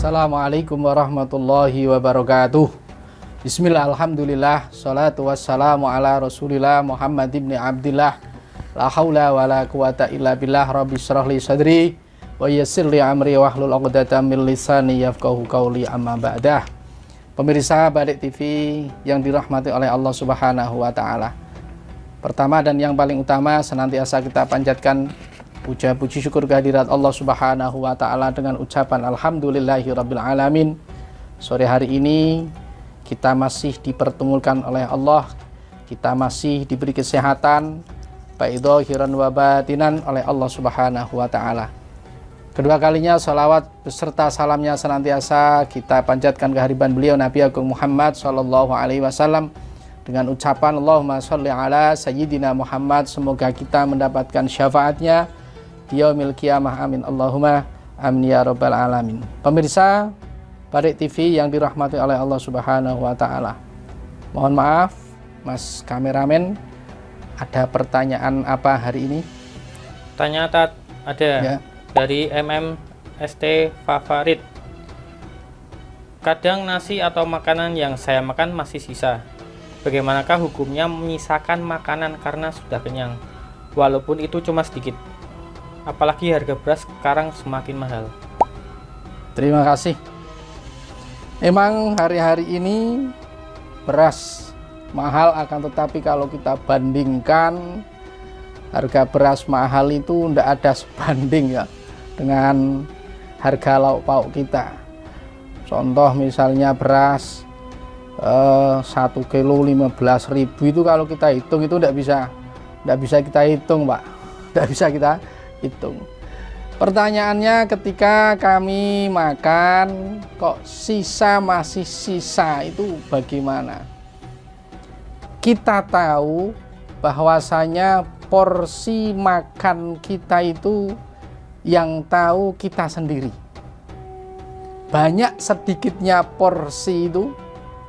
Assalamualaikum warahmatullahi wabarakatuh. Bismillah, alhamdulillah, salatu wassalamu ala rasulillah Muhammad ibn Abdillah. La hawla wa la quwata illa billah. Rabbi syrah li sadri wa yassir li amri wahlul 'uqdatam min lisani yafqahu qawli, amma ba'dah. Pemirsa Barik TV yang dirahmati oleh Allah Subhanahu wa taala. Pertama dan yang paling utama, senantiasa kita panjatkan puja puji syukur kehadirat Allah Subhanahu wa taala dengan ucapan alhamdulillahirabbil alamin. Sore hari ini kita masih dipertemukan oleh Allah, kita masih diberi kesehatan baik zahiran wa batinan oleh Allah Subhanahu wa taala. Kedua kalinya salawat beserta salamnya senantiasa kita panjatkan kehadiran beliau Nabi Agung Muhammad sallallahu alaihi wasallam dengan ucapan Allahumma sholli ala sayyidina Muhammad. Semoga kita mendapatkan syafaatnya di yaumil qiyamah, amin Allahumma amin ya rabbal alamin. Pemirsa Barik TV yang dirahmati oleh Allah Subhanahu wa taala. Mohon maaf Mas kameramen, ada pertanyaan apa hari ini? Tanya Tat, ada ya. Dari MMST Favorit. Kadang nasi atau makanan yang saya makan masih sisa. Bagaimanakah hukumnya menyisakan makanan karena sudah kenyang, walaupun itu cuma sedikit? Apalagi harga beras sekarang semakin mahal. Terima kasih. Memang hari-hari ini beras mahal, akan tetapi kalau kita bandingkan harga beras mahal itu tidak ada sebanding ya dengan harga lauk pauk kita. Contoh misalnya beras 1 kilo 15.000 itu kalau kita hitung itu tidak bisa kita hitung, Pak. Tidak bisa kita hitung. Pertanyaannya, ketika kami makan kok masih sisa itu bagaimana? Kita tahu bahwasanya porsi makan kita itu yang tahu kita sendiri. Banyak sedikitnya porsi itu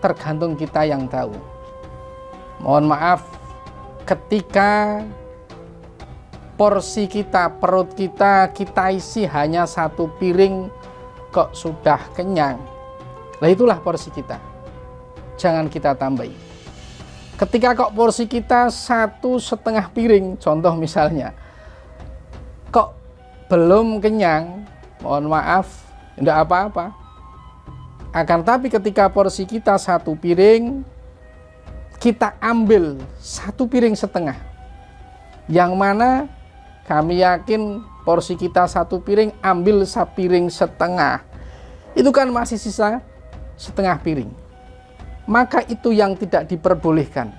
tergantung kita yang tahu. Mohon maaf, ketika porsi kita, perut kita isi hanya 1 piring kok sudah kenyang. Nah itulah porsi kita, jangan kita tambahi. Ketika kok porsi kita 1,5 piring, contoh misalnya, kok belum kenyang, mohon maaf, tidak apa-apa. Akan tapi ketika porsi kita 1 piring, kita ambil 1,5 piring, yang mana kami yakin porsi kita 1 piring, ambil 1,5 piring, itu kan masih sisa 0,5 piring. Maka itu yang tidak diperbolehkan.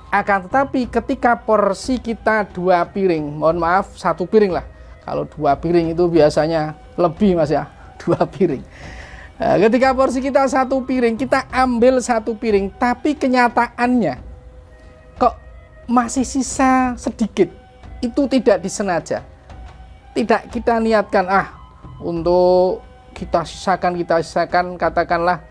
Akan tetapi ketika porsi kita 2 piring, mohon maaf 1 piring lah. Kalau 2 piring itu biasanya lebih Mas ya, 2 piring. Nah, ketika porsi kita 1 piring, kita ambil 1 piring, tapi kenyataannya kok masih sisa sedikit. Itu tidak disengaja, tidak kita niatkan untuk kita sisakan, katakanlah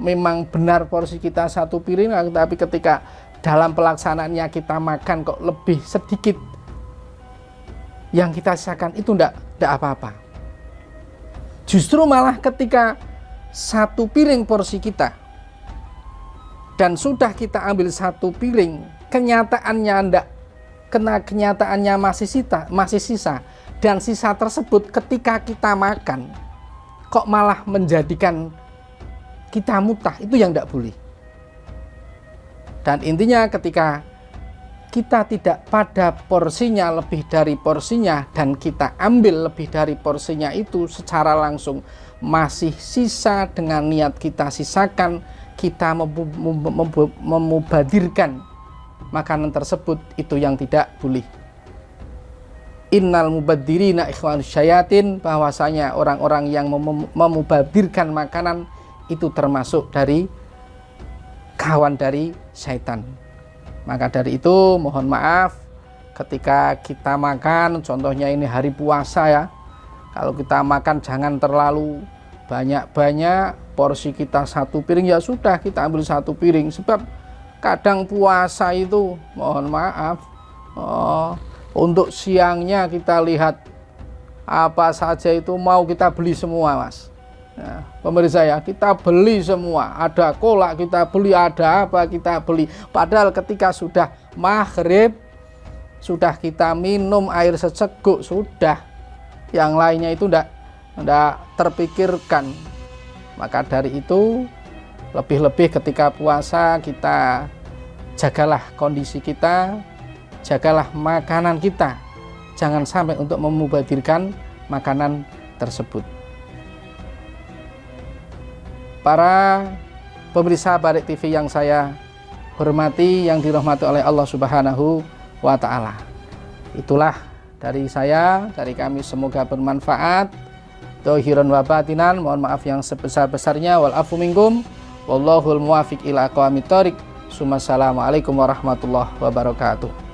memang benar porsi kita 1 piring, tapi ketika dalam pelaksanaannya kita makan kok lebih sedikit yang kita sisakan, itu tidak apa-apa. Justru malah ketika 1 piring porsi kita dan sudah kita ambil 1 piring, kenyataannya masih sisa, dan sisa tersebut ketika kita makan kok malah menjadikan kita muntah, itu yang tidak boleh. Dan intinya ketika kita tidak pada porsinya lebih dari porsinya dan kita ambil lebih dari porsinya itu secara langsung masih sisa dengan niat kita sisakan, kita memubadirkan makanan tersebut, itu yang tidak boleh. Innal mubadzirina ikhwanus syayatin, bahwasanya orang-orang yang memubadirkan makanan itu termasuk dari kawan dari syaitan. Maka dari itu mohon maaf ketika kita makan, contohnya ini hari puasa ya, kalau kita makan jangan terlalu banyak-banyak, porsi kita 1 piring ya sudah kita ambil 1 piring, sebab kadang puasa itu mohon maaf untuk siangnya kita lihat apa saja itu mau kita beli semua Mas. Nah, pemirsa ya, kita beli semua, ada kolak kita beli, ada apa kita beli. Padahal ketika sudah maghrib, sudah kita minum air seceguk, sudah yang lainnya itu tidak terpikirkan. Maka dari itu, lebih-lebih ketika puasa kita jagalah kondisi kita, jagalah makanan kita, jangan sampai untuk memubadirkan makanan tersebut. Para pemirsa Barik TV yang saya hormati, yang dirahmati oleh Allah Subhanahu wa Ta'ala, itulah dari saya, dari kami, semoga bermanfaat. Dohiron wa batinan, mohon maaf yang sebesar-besarnya. Wal afu minkum, wallahul muwafiq ila aqwamit thoriq. Assalamualaikum warahmatullahi wabarakatuh.